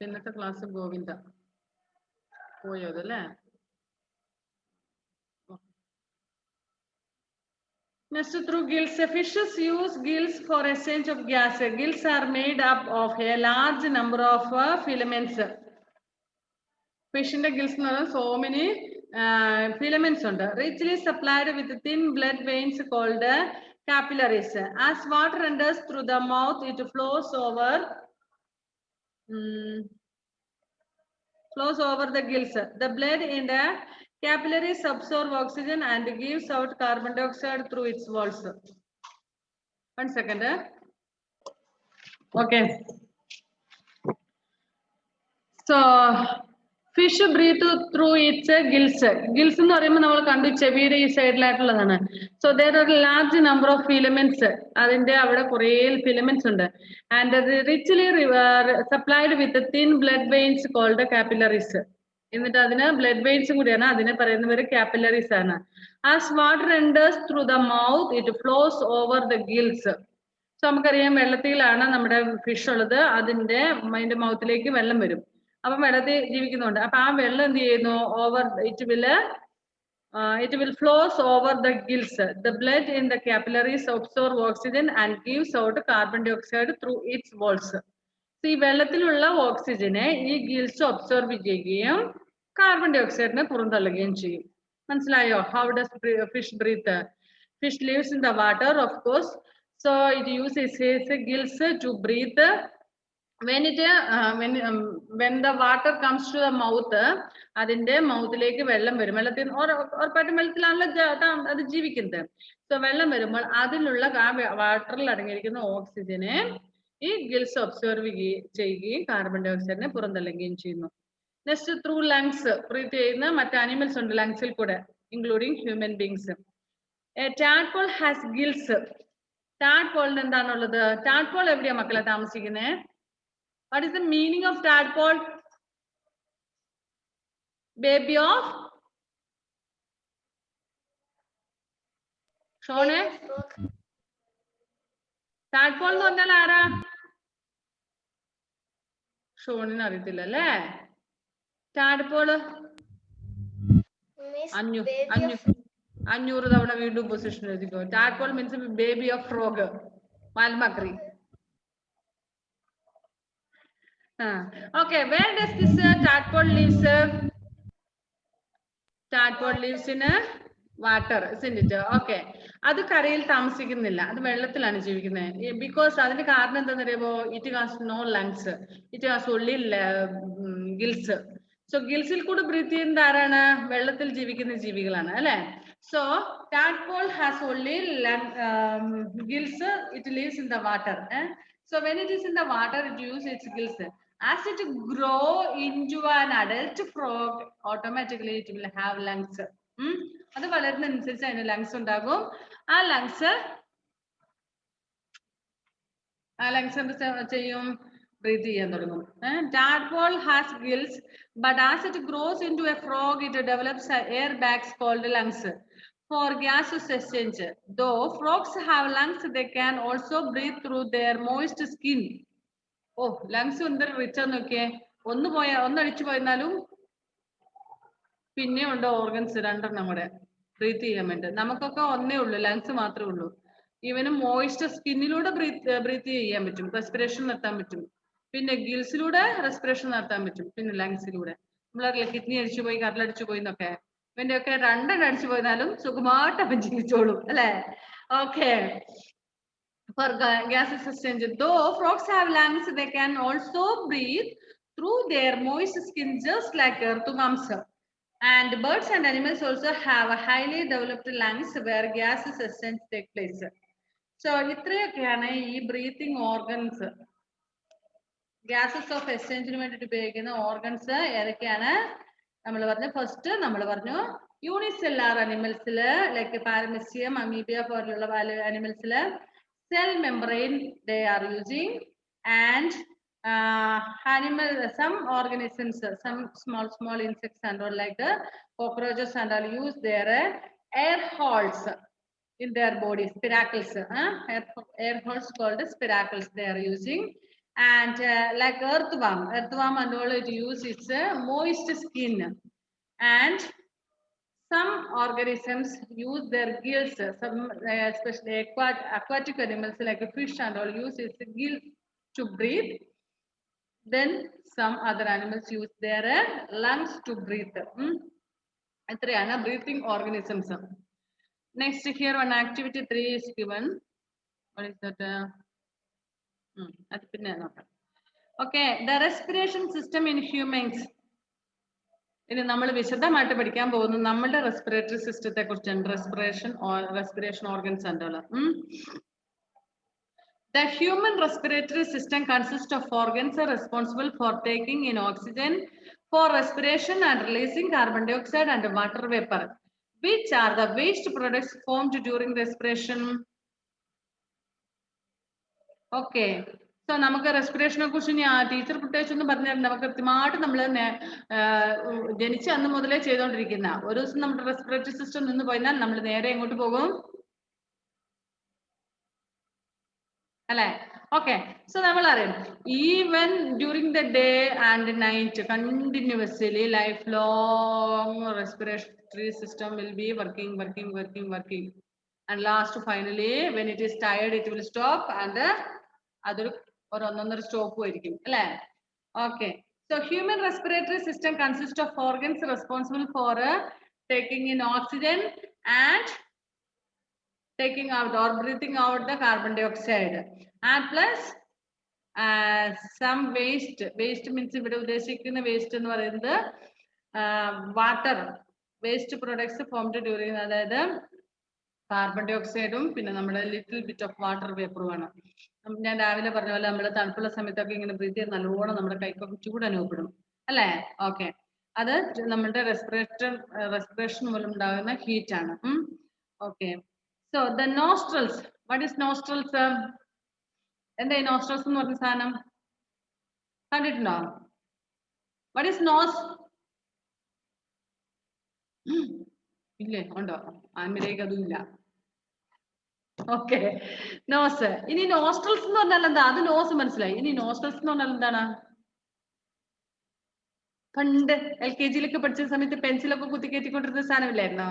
ഇന്നത്തെ ക്ലാസ് ഗോവിന്ദ പോയതല്ലേ? Next, through gills, fishes use gills for exchange of gas. Gills are made up of a large number of filaments. Fish in the gills so many filaments under, richly supplied with thin blood veins called capillaries. As water enters through the mouth, it flows over the gills. The blood in the capillaries absorb oxygen and gives out carbon dioxide through its walls. 1 second. Okay. So fish breathe through its gills. Gills എന്ന് പറയുമ്പോൾ നമ്മൾ കണ്ടു ചെവിയുടെ ഈ സൈഡിലായിട്ടുള്ളതാണ്. So there are a large number of filaments. അതിന്റെ അവിടെ കുറേ filaments ഉണ്ട്. And richly supplied with thin blood veins called capillaries. എന്നിട്ട് അതിന് blood veins കൂടിയാണ്, അതിനെ പറയുന്ന പേര് capillaries ആണ്. As water enters through the mouth, it flows over the gills. So നമുക്കറിയാം വെള്ളത്തിലാണ് നമ്മുടെ ഫിഷ് ഉള്ളത്, അതിന്റെ മൗത്തിലേക്ക് വെള്ളം വരും. അപ്പം വെള്ളത്തിൽ ജീവിക്കുന്നുണ്ട്. അപ്പൊ ആ വെള്ളം എന്ത് ചെയ്യുന്നു? Over it will flows over the gills. The blood in the capillaries absorb oxygen and gives out carbon dioxide through its walls. ഈ വെള്ളത്തിലുള്ള ഓക്സിജനെ ഈ ഗിൽസ് ഒബ്സർവ് ചെയ്യുകയും കാർബൺ ഡൈ ഓക്സൈഡിനെ പുറന്തള്ളുകയും ചെയ്യും. മനസ്സിലായോ? How does fish breathe? Fish lives in the water, of course. So it uses its gills to breathe. When the water comes to the mouth, അതിന്റെ മൗത്തിലേക്ക് വെള്ളം വരും. വെള്ളത്തിൽ ഉറപ്പായിട്ടും വെള്ളത്തിലാണല്ലോ അത് ജീവിക്കുന്നത്. സോ വെള്ളം വരുമ്പോൾ അതിലുള്ള വാട്ടറിൽ അടങ്ങിയിരിക്കുന്ന ഓക്സിജനെ ഈ ഗിൽസ് ഒബ്സർവ് ചെയ്യുകയും കാർബൺ ഡൈ ഓക്സൈഡിനെ പുറന്തള്ളുകയും ചെയ്യുന്നു. നെക്സ്റ്റ്, ത്രൂ ലങ്സ് ബ്രീത്ത് ചെയ്യുന്ന മറ്റ് ആനിമൽസ് ഉണ്ട് ലങ്സിൽ കൂടെ, including human beings. Tadpole has gills. ടാഡ്പോളിന് എന്താണുള്ളത്? ടാഡ്പോൾ എവിടെയാ മക്കളെ താമസിക്കുന്നത്? What is the meaning of tadpole? Baby of Shone? Tadpole എന്ന് പറഞ്ഞാൽ ആരാ? ഷോണിന് അറിയത്തില്ല അല്ലേ? ടാഡ്പോള് 500 തവണ വീണ്ടും പൊസിഷൻ എഴുതിക്കോ. Tadpole means baby of frog, മാൽമക്രി. Okay, where does this tadpole lives? Tadpole lives in water, isn't it? Okay. അത് കരയിൽ താമസിക്കുന്നില്ല, അത് വെള്ളത്തിലാണ് ജീവിക്കുന്നത്. ബിക്കോസ് അതിന്റെ കാരണം എന്താണെന്ന് അറിയുമോ? It has no lungs, it has only gills. So ഗിൽസിൽ കൂടെ ബ്രീത്ത് ചെയ്യുന്നത് ആരാണ്? വെള്ളത്തിൽ ജീവിക്കുന്ന ജീവികളാണ് അല്ലെ? So tadpole has only gills. It lives in the water. So when it is in the water, it uses its gills. As it grow into an adult frog, automatically it will have lungs. അത് വളരുന്നതനുസരിച്ച് അതിന് lungs ഉണ്ടാകും. ആ lungs എന്ത് ചെയ്യും? Breath ചെയ്യാൻ തുടങ്ങും. Tadpole has gills, but as it grows into a frog, it develops air bags called lungs for gaseous exchange. Though frogs have lungs, they can also breathe through their moist skin. Oh, lungs എന്തൊരു rich നോക്കിയേ. ഒന്നടിച്ചു പോയിരുന്നാലും പിന്നെ ഉണ്ട് organs രണ്ടെണ്ണം കൂടെ breath ചെയ്യാൻ വേണ്ടി. നമുക്കൊക്കെ ഒന്നേ ഉള്ളൂ, ലങ്സ് മാത്രമേ ഉള്ളൂ. ഇവന് മോയിസ്റ്റ് സ്കിന്നിലൂടെ ബ്രീത്ത് ചെയ്യാൻ പറ്റും, റെസ്പിറേഷൻ നടത്താൻ പറ്റും. പിന്നെ ഗിൽസിലൂടെ റെസ്പിറേഷൻ നടത്താൻ പറ്റും. പിന്നെ ലങ്സിലൂടെ നമ്മളറിയില്ല കിഡ്നി അടിച്ചു പോയി, കരളടിച്ചു പോയി എന്നൊക്കെ. ഇവന്റെ ഒക്കെ രണ്ടെണ്ണം അടിച്ചു പോയിരുന്നാലും സുഖമായിട്ട് അവൻ ജീവിച്ചോളും അല്ലെ? Okay. For gaseous exchange, though frogs have lungs, they can also breathe through their moist skin just like earthworms. And birds and animals also have a highly developed lungs where gaseous exchange take place. So ഇത്രയൊക്കെയാണ് ഈ breathing organs, gases of എക്സ്ചേഞ്ചിന് വേണ്ടിയിട്ട് ഉപയോഗിക്കുന്ന organs. ഏതൊക്കെയാണ് നമ്മൾ പറഞ്ഞു? First നമ്മൾ പറഞ്ഞു unicellular അനിമൽസില് like paramecium, അമീബിയ പോലുള്ള അനിമൽസില് cell membrane they are using, and some organisms, some small insects and all like cockroaches and all use their air holes in their bodies, spiracles. Air holes called spiracles they are using, And like earthworm and all, it use its moist skin. And some organisms use their gills, some especially aquatic animals like fish and all use its gills to breathe. Then some other animals use their lungs to breathe. Etrayana breathing organisms. Next, here one activity 3 is given. What is that? Okay, the respiration system in humans. ഇനി നമ്മൾ വിശദമായിട്ട് പഠിക്കാൻ പോകുന്നത് നമ്മളുടെ respiratory സിസ്റ്റത്തെ കുറിച്ചാണ്. Respiration organs ഉണ്ടല്ലോ. The human respiratory system consists of organs responsible for taking in oxygen for respiration and releasing carbon dioxide and water vapor. Which are the waste products formed during respiration? Okay. So, നമുക്ക് റെസ്പിറേഷനെ കുറിച്ച് teacher പ്രത്യേകിച്ച് ഒന്നും പറഞ്ഞിട്ടുണ്ട്. നമുക്ക് കൃത്യമായിട്ട് നമ്മൾ ജനിച്ച അന്ന് മുതലേ ചെയ്തുകൊണ്ടിരിക്കുന്ന ഒരു ദിവസം നമ്മുടെ റെസ്പിറേറ്ററി സിസ്റ്റം നിന്ന് പോയാൽ നമ്മൾ നേരെ എങ്ങോട്ട് പോകും അല്ലേ? ഓക്കെ. സോ നമ്മൾ അറിയാം even during the day and night continuously life long respiratory system will be working and last finally when it is tired it will stop and അതൊരു ഒന്നൊന്നര സ്റ്റോപ്പ് ആയിരിക്കും അല്ലേ? Okay. So human respiratory system consists of organs responsible for taking in oxygen and taking out or breathing out the carbon dioxide, and plus some waste means ഇവിടെ ഉദ്ദേശിക്കുന്ന waste എന്ന് പറയുന്നത് water waste products formed during, അതായത് carbon dye ഓക്സൈഡും പിന്നെ നമ്മുടെ little bit of water വേപ്പറുമാണ്. ഞാൻ രാവിലെ പറഞ്ഞ പോലെ നമ്മൾ തണുപ്പുള്ള സമയത്തൊക്കെ ഇങ്ങനെ ബ്രീത്ത് ചെയ്ത് നല്ലോണം നമ്മുടെ കൈക്കൊക്കെ ചൂട് അനുഭവപ്പെടും അല്ലേ? ഓക്കെ. അത് നമ്മുടെ റെസ്പിറേഷൻ മൂലം ഉണ്ടാകുന്ന ഹീറ്റ് ആണ്. Okay. So the nostrils, what is nostrils? എന്താ ഈ nostrils എന്ന് പറഞ്ഞ സാധനം കണ്ടിട്ടുണ്ടോ? What is nose? ഇല്ലേ? ഉണ്ടോ? ആൻമരേക്ക് അതും ഇല്ല. ഓക്കെ. നോസ്. ഇനി നോസ്ട്രൽസ് എന്ന് പറഞ്ഞാൽ എന്താ? അത് നോസ് മനസ്സിലായി. ഇനി നോസ്ട്രൽസ് എന്ന് പറഞ്ഞാൽ എന്താണ്? പണ്ട് LKG-യിലൊക്കെ പഠിച്ച സമയത്ത് പെൻസിലൊക്കെ കുത്തിക്കയറ്റിക്കൊണ്ടിരുന്ന സാധനമില്ലായിരുന്നോ?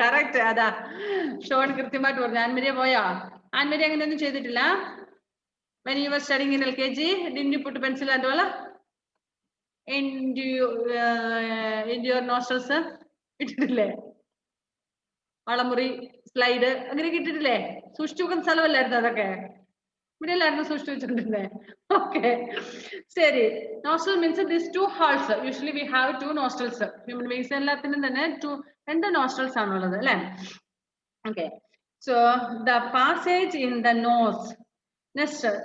കറക്റ്റ്. അതാ ഷോൺ കൃത്യമായിട്ട് പറഞ്ഞു. ആൻമരിയ പോയോ? ആൻമരിയ അങ്ങനെയൊന്നും ചെയ്തിട്ടില്ല. when you were studying in LKG, didn't you put pencil and all into your nostrils? ഇട്ടിട്ടില്ലേ? വളമുറി സ്ലൈഡ് അങ്ങനെയൊക്കെ ഇട്ടിട്ടില്ലേ? സൂക്ഷിച്ചു വെക്കുന്ന സ്ഥലമല്ലായിരുന്നു അതൊക്കെ? ഇവിടെ എല്ലായിരുന്നു സൂക്ഷിച്ചു വെച്ചിട്ടുണ്ടല്ലേ? ഓക്കെ. ശരി. Nostril means this two holes. Usually we have two nostrils. Human beings എല്ലാത്തിനും തന്നെ രണ്ട് നോസ്ട്രൽസ് ആണുള്ളത് അല്ലേ? Okay. So the passage in the nose. Next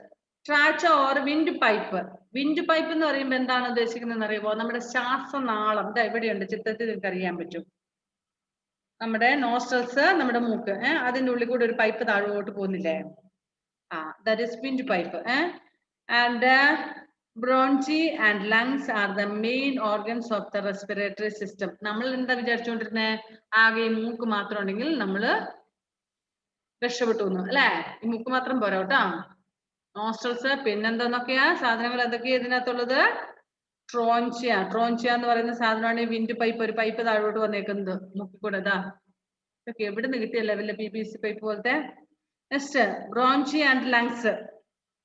trachea or wind pipe. Wind pipe എന്ന് പറയുമ്പോൾ എന്താണ് ഉദ്ദേശിക്കുന്നത് അറിയുമോ? നമ്മുടെ ശ്വാസനാളം ഇതാ ഇവിടെയുണ്ട്, ചിത്രത്തിൽ നിങ്ങൾക്ക് അറിയാൻ പറ്റും. നമ്മുടെ നോസ്ട്രൽസ്, നമ്മുടെ മൂക്ക്, അതിന്റെ ഉള്ളിൽ കൂടെ ഒരു പൈപ്പ് താഴോട്ട് പോകുന്നില്ലേ? that is windpipe. And bronchi and lungs are the main organs of the respiratory system. നമ്മൾ എന്താ വിചാരിച്ചുകൊണ്ടിരുന്നേ? ആകെ ഈ മൂക്ക് മാത്രം ഉണ്ടെങ്കിൽ നമ്മള് രക്ഷപ്പെട്ടു അല്ലേ? ഈ മൂക്ക് മാത്രം പോരാ കേട്ടോ. നോസ്ട്രൽസ് പിന്നെന്താന്നൊക്കെയാ സാധനങ്ങൾ എന്തൊക്കെയാ ഇതിനകത്തുള്ളത്? ട്രോഞ്ചിയ എന്ന് പറയുന്ന സാധനമാണ് ഈ വിൻഡ് പൈപ്പ്. ഒരു പൈപ്പ് താഴോട്ട് വന്നേക്കുന്നത് മൂക്കിൽ കൂടെ. ഇതാ ഇതൊക്കെ എവിടെ നിന്ന് കിട്ടിയ ലെവലിലെ PVC പൈപ്പ് പോലത്തെ. Next bronchi and lungs.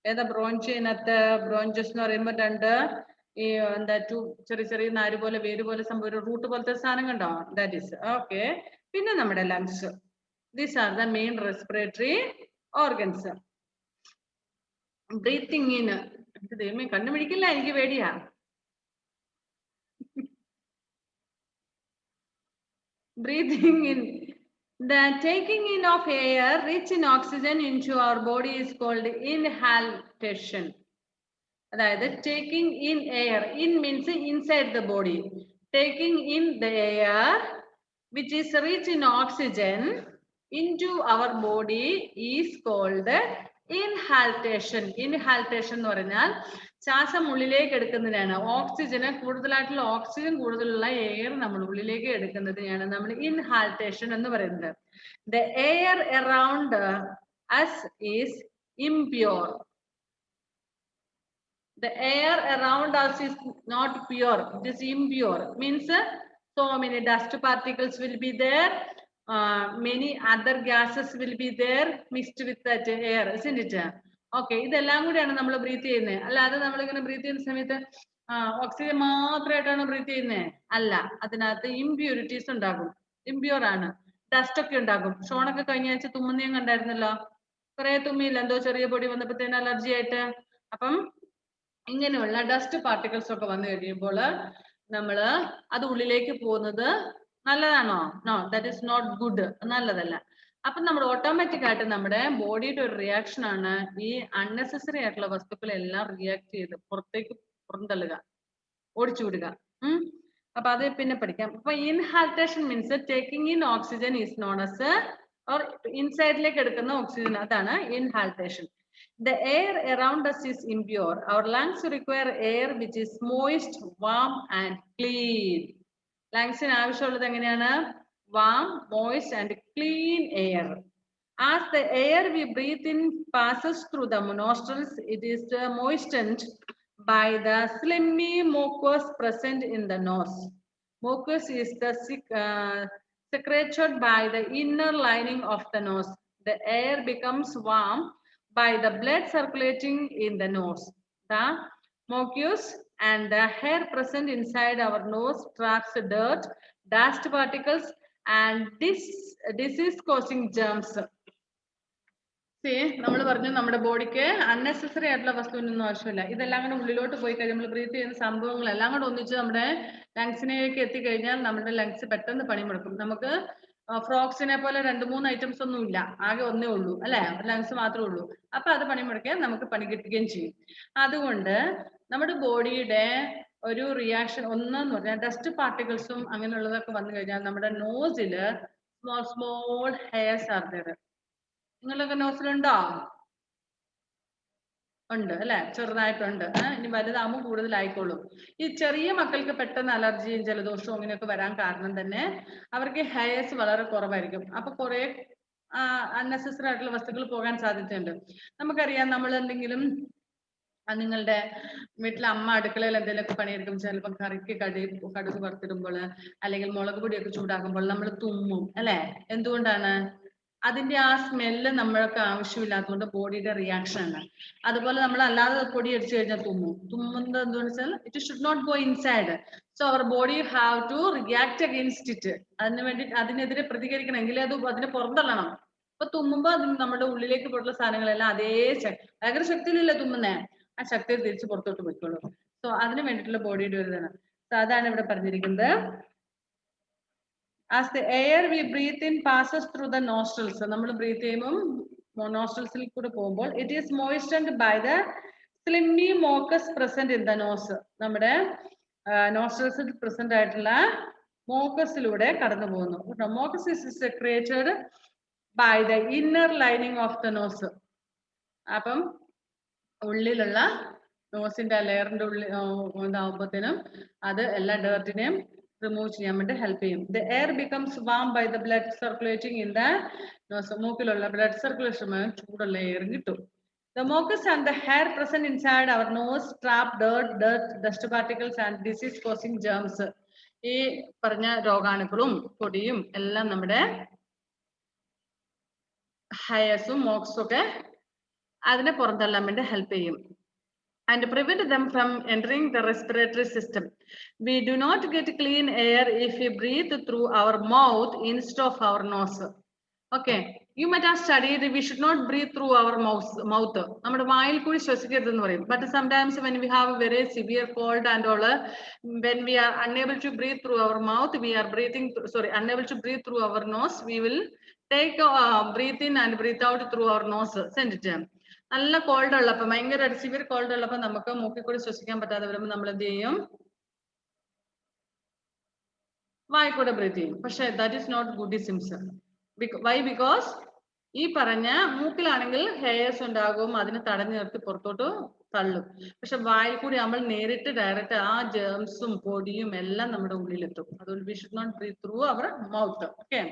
ഏതാ ബ്രോഞ്ചിനകത്ത്? ബ്രോഞ്ചസ് എന്ന് പറയുമ്പോൾ രണ്ട് ഈ എന്താ ചെറിയ ചെറിയ നാര് പോലെ വേര് പോലെ സംഭവം, ഒരു റൂട്ട് പോലത്തെ സാധനം കണ്ടോ? That is okay. പിന്നെ നമ്മുടെ lungs. These are the main respiratory organs. Breathing in. ദൈവമേ കണ്ണു പിടിക്കില്ല, എനിക്ക് പേടിയാ. Breathing in. The taking in of air rich in oxygen into our body is called inhalation. അതായത് taking in air. In means inside the body. Taking in the air which is rich in oxygen into our body is called inhalation. Inhalation എന്ന് പറഞ്ഞാൽ ശ്വാസം ഉള്ളിലേക്ക് എടുക്കുന്നതിനാണ്. ഓക്സിജന് കൂടുതലായിട്ടുള്ള oxygen കൂടുതലുള്ള air നമ്മൾ ഉള്ളിലേക്ക് എടുക്കുന്നതിനാണ് നമ്മൾ ഇൻഹാൽറ്റേഷൻ എന്ന് പറയുന്നത്. The air around us is impure. The air around us is not pure, it is impure. Means so many dust particles will be there, many other gases will be there mixed with that air, isn't it? Okay, ഇതെല്ലാം കൂടിയാണ് നമ്മൾ breath ചെയ്യുന്നത്. അല്ലാതെ നമ്മൾ ഇങ്ങനെ breath ചെയ്യുന്ന സമയത്ത് oxygen മാത്രമായിട്ടാണ് ബ്രീത്ത് ചെയ്യുന്നത് അല്ല, അതിനകത്ത് ഇംപ്യൂരിറ്റീസ് ഉണ്ടാകും, ഇംപ്യൂർ ആണ്, ഡസ്റ്റ് ഒക്കെ ഉണ്ടാകും. ഷോണൊക്കെ കഴിഞ്ഞ ആഴ്ച തുമ്മുന്നേം കണ്ടായിരുന്നല്ലോ, കുറെ തുമ്മിയില്ല, എന്തോ ചെറിയ പൊടി വന്നപ്പോഴത്തേന് അലർജി ആയിട്ട്. അപ്പം ഇങ്ങനെയുള്ള ഡസ്റ്റ് പാർട്ടിക്കിൾസ് ഒക്കെ വന്നു കഴിയുമ്പോൾ നമ്മൾ അത് ഉള്ളിലേക്ക് പോകുന്നത് നല്ലതാണോ? No, that is not good, നല്ലതല്ല. അപ്പൊ നമ്മൾ ഓട്ടോമാറ്റിക് ആയിട്ട് നമ്മുടെ ബോഡിയുടെ ഒരു റിയാക്ഷൻ ആണ് ഈ അൺനെസസറി ആയിട്ടുള്ള വസ്തുക്കളെല്ലാം റിയാക്ട് ചെയ്ത് പുറത്തേക്ക് പുറന്തള്ളുക, ഓടിച്ചു വിടുക. അപ്പൊ അത് പിന്നെ പഠിക്കാം. അപ്പൊ inhalation means taking in oxygen is known as or ഇൻസൈഡിലേക്ക് എടുക്കുന്ന ഓക്സിജൻ, അതാണ് ഇൻഹാൽറ്റേഷൻ. The air around us is impure. Our lungs require air which is moist, warm and clean. Lungs-ന് ആവശ്യമുള്ളത് എങ്ങനെയാണ്? Warm, moist and clean air. As the air we breathe in passes through the nostrils, it is moistened by the slimy mucus present in the nose. Mucus is the secreted by the inner lining of the nose. The air becomes warm by the blood circulating in the nose. The mucus and the hair present inside our nose traps dirt, dust particles and disease causing germs. നമ്മൾ പറഞ്ഞു നമ്മുടെ ബോഡിക്ക് unnecessary ആയിട്ടുള്ള വസ്തുവിനൊന്നും ആവശ്യമില്ല. ഇതെല്ലാം കൂടെ ഉള്ളിലോട്ട് പോയി കഴിയുമ്പോൾ ബ്രീത്ത് ചെയ്യുന്ന സംഭവങ്ങളെല്ലാം കൂടെ ഒന്നിച്ച് നമ്മുടെ ലങ്സിനേക്ക് എത്തിക്കഴിഞ്ഞാൽ നമ്മുടെ ലങ്സ് പെട്ടെന്ന് പണിമുടക്കും. നമുക്ക് ഫ്രോക്സിനെ പോലെ 2-3 ഐറ്റംസ് ഒന്നും ഇല്ല, ആകെ ഒന്നേ ഉള്ളൂ അല്ലെ, ലങ്സ് മാത്രമേ ഉള്ളൂ. അപ്പൊ അത് പണിമുടക്കാൻ നമുക്ക് പണി കിട്ടുകയും ചെയ്യും. അതുകൊണ്ട് നമ്മുടെ ബോഡിയുടെ ഒരു റിയാക്ഷൻ ഒന്നെന്ന് പറഞ്ഞാൽ ഡസ്റ്റ് പാർട്ടിക്കിൾസും അങ്ങനെയുള്ളതൊക്കെ വന്നു കഴിഞ്ഞാൽ നമ്മുടെ nozzle small hairs are there. നിങ്ങളൊക്കെ നോസിലുണ്ടോ? ഉണ്ട് അല്ലെ, ചെറുതായിട്ടുണ്ട്. ഇനി വലുതാകുമ്പോൾ കൂടുതലായിക്കോളും. ഈ ചെറിയ മക്കൾക്ക് പെട്ടെന്ന് അലർജിയും ജലദോഷവും അങ്ങനെയൊക്കെ വരാൻ കാരണം തന്നെ അവർക്ക് ഹെയർസ് വളരെ കുറവായിരിക്കും. അപ്പൊ കുറെ അൺനെസസറി ആയിട്ടുള്ള വസ്തുക്കൾ പോകാൻ സാധ്യതയുണ്ട്. നമുക്കറിയാം, നമ്മൾ എന്തെങ്കിലും നിങ്ങളുടെ വീട്ടിലെ അമ്മ അടുക്കളയിൽ എന്തെങ്കിലുമൊക്കെ പണിയെടുക്കും, ചിലപ്പോൾ കറിക്ക് കടുക് വറുത്തിടുമ്പോൾ അല്ലെങ്കിൽ മുളക് പൊടിയൊക്കെ ചൂടാക്കുമ്പോൾ നമ്മൾ തുമ്മും അല്ലെ. എന്തുകൊണ്ടാണ്? അതിന്റെ ആ സ്മെല്ല് നമ്മൾക്ക് ആവശ്യമില്ലാത്തതുകൊണ്ട് ബോഡിയുടെ റിയാക്ഷൻ ആണ്. അതുപോലെ നമ്മൾ അല്ലാതെ പൊടി അടിച്ചു കഴിഞ്ഞാൽ തുമ്മുന്നത് എന്തുകൊണ്ട് വെച്ചാൽ it should not go inside. So our body have to react against it. അതിന് വേണ്ടി അതിനെതിരെ പ്രതികരിക്കണം, എങ്കിലേ അത് അതിനെ പുറന്തള്ളണം. അപ്പൊ തുമ്മുമ്പോ അത് നമ്മുടെ ഉള്ളിലേക്ക് പോയിട്ടുള്ള സാധനങ്ങളെല്ലാം അതേ ഭയങ്കര ശക്തിയിലല്ലേ തുമ്മുന്നേ, ആ ശക്തിയിൽ തിരിച്ച് പുറത്തോട്ട് പോയിക്കോളൂ. സോ അതിന് വേണ്ടിയിട്ടുള്ള ബോഡിയുടെ ഒരു ഇതാണ്. സോ അതാണ് ഇവിടെ പറഞ്ഞിരിക്കുന്നത്. As the air we breathe in passes through the nostrils, നമ്മൾ ബ്രീത്ത് ചെയ്യുമ്പോൾ നോസ്ട്രൽസിൽ കൂടെ പോകുമ്പോൾ it is moistened by the slimy mucus present in the nose. നമ്മുടെ നോസ്ട്രൽസിൽ പ്രസന്റ് ആയിട്ടുള്ള മോക്കസിലൂടെ കടന്നു പോകുന്നു. Mucus is secreted by the inner lining of the nose. അപ്പം ഉള്ളിലുള്ള നോസിന്റെ ലെയറിന്റെ ഉള്ളിൽ ഇതാവുമ്പോഴത്തേനും അത് എല്ലാ ഡേർട്ടിനെയും റിമൂവ് ചെയ്യാൻ വേണ്ടി ഹെൽപ്പ് ചെയ്യും. The air becomes warm by the blood circulating in the nose. മൂക്കിലുള്ള ബ്ലഡ് സർക്കുലേഷൻ ചൂടുള്ള എയർ കിട്ടും. The mucus and the hair present inside our nose trap dirt, dust particles and disease causing germs. ഈ പറഞ്ഞ രോഗാണുക്കളും പൊടിയും എല്ലാം നമ്മുടെ ഹെയർസും മോക്സും ഒക്കെ അതിനെ പുറന്തള്ളാൻ വേണ്ടി ഹെൽപ്പ് ചെയ്യും. And prevent them from entering the respiratory system. We do not get clean air if we breathe through our mouth instead of our nose. Okay, you might have studied we should not breathe through our mouth. നമ്മുടെ വായിൽ കൂടി ശ്വസിക്കരുതെന്ന് പറയും. But sometimes when we have a very severe cold and all, when we are unable to breathe through our mouth, we are unable to breathe through our nose, we will take breathe in and breathe out through our nose. Send it. നല്ല called ഉള്ളപ്പോ, ഭയങ്കര severe called ഉള്ളപ്പോ നമുക്ക് മൂക്കിൽ കൂടി ശ്വസിക്കാൻ പറ്റാതെ വരുമ്പോൾ നമ്മൾ എന്ത് ചെയ്യും? വായിക്കൂടെ ബ്രീത്ത് ചെയ്യും. പക്ഷെ that is not good since. Why? Because ഈ പറഞ്ഞ മൂക്കിലാണെങ്കിൽ ഹെയർസ് ഉണ്ടാകും, അതിനെ തടഞ്ഞു നിർത്തി പുറത്തോട്ട് തള്ളും. പക്ഷെ വായിൽ കൂടി നമ്മൾ നേരിട്ട് ഡയറക്റ്റ് ആ ജേംസും പൊടിയും എല്ലാം നമ്മുടെ ഉള്ളിലെത്തും. അതുകൊണ്ട് we should not breathe through our mouth. Okay.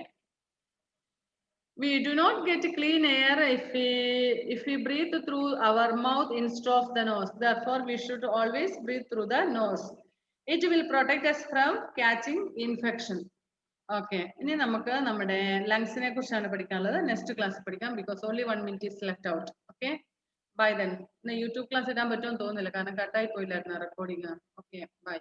We do not get clean air if we breathe through our mouth instead of the nose. Therefore, we should always breathe through the nose. It will protect us from catching infection. Okay. ഇനി നമുക്ക് നമ്മുടെ ലങ്സിനെ കുറിച്ചാണ് പഠിക്കാനുള്ളത്. Next class പഠിക്കാം because only 1 minute is left out. Okay. Bye then. YouTube class ഇടാൻ പറ്റുമെന്ന് തോന്നുന്നില്ല കാരണം കട്ടായി പോയില്ലായിരുന്നു റെക്കോർഡിങ്. Okay bye.